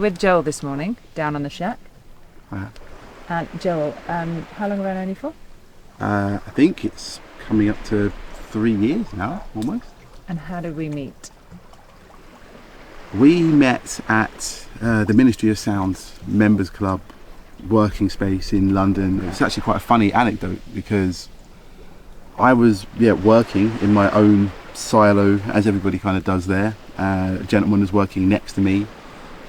with Joel this morning, down on the shack. And Joel, how long have I known you for? I think it's coming up to 3 years now, almost. And how did we meet? We met at the Ministry of Sound's Members Club working space in London. It's actually quite a funny anecdote because I was working in my own silo, as everybody kind of does there. A gentleman was working next to me.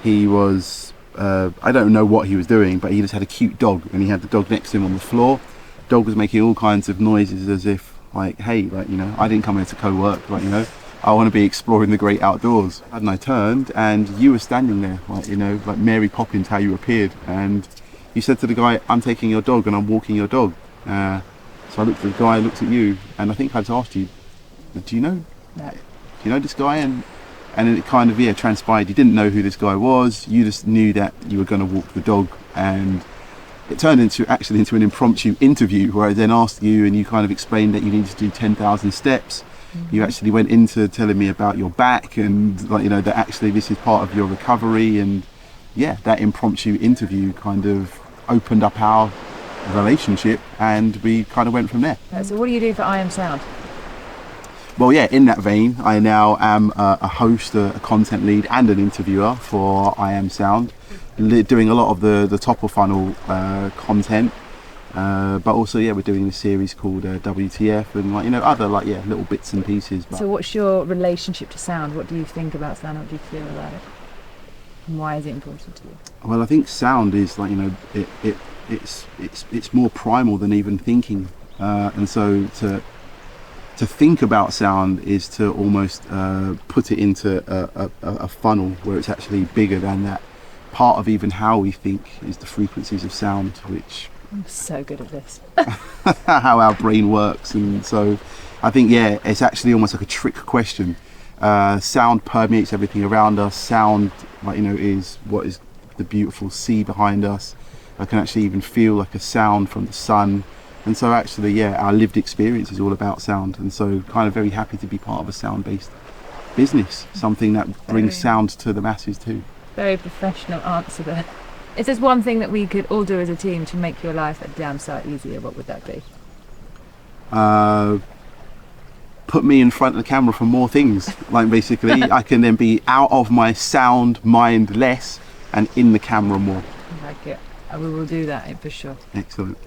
He was, I don't know what he was doing, but he just had a cute dog, and he had the dog next to him on the floor. Dog was making all kinds of noises as if, like, hey, like, you know, I didn't come here to co-work, like, you know, I want to be exploring the great outdoors. And I turned, and you were standing there, like, you know, like Mary Poppins, how you appeared. And you said to the guy, I'm taking your dog and I'm walking your dog. So I looked at the guy, looked at you, and I think I just asked you, do you know this guy? And it kind of transpired. You didn't know who this guy was. You just knew that you were going to walk the dog, and it turned into an impromptu interview where I then asked you, and you kind of explained that you needed to do 10,000 steps. You actually went into telling me about your back, and like, you know, that actually this is part of your recovery. And that impromptu interview kind of opened up our relationship, and we kind of went from there. So what do you do for I Am Sound? Well, in that vein, I now am a host, a content lead and an interviewer for I Am Sound, doing a lot of the top of funnel content, but also we're doing a series called WTF and, like, you know, other little bits and pieces. But so what's your relationship to sound? What do you think about sound? What do you feel about it? And why is it important to you? Well, I think sound is, like, you know, it's more primal than even thinking, and so to think about sound is to almost put it into a funnel where it's actually bigger than that. Part of even how we think is the frequencies of sound, which I'm so good at this. how our brain works. And so I think it's actually almost like a trick question. Sound permeates everything around us. Sound, like, you know, is what is the beautiful sea behind us. I can actually even feel like a sound from the sun. And so actually, our lived experience is all about sound. And so kind of very happy to be part of a sound-based business, something that brings sound to the masses too. Very professional answer there. If there's one thing that we could all do as a team to make your life a damn sight easier, what would that be? Put me in front of the camera for more things. Like, basically, I can then be out of my sound mind less and in the camera more. I like it. We will do that for sure. Excellent.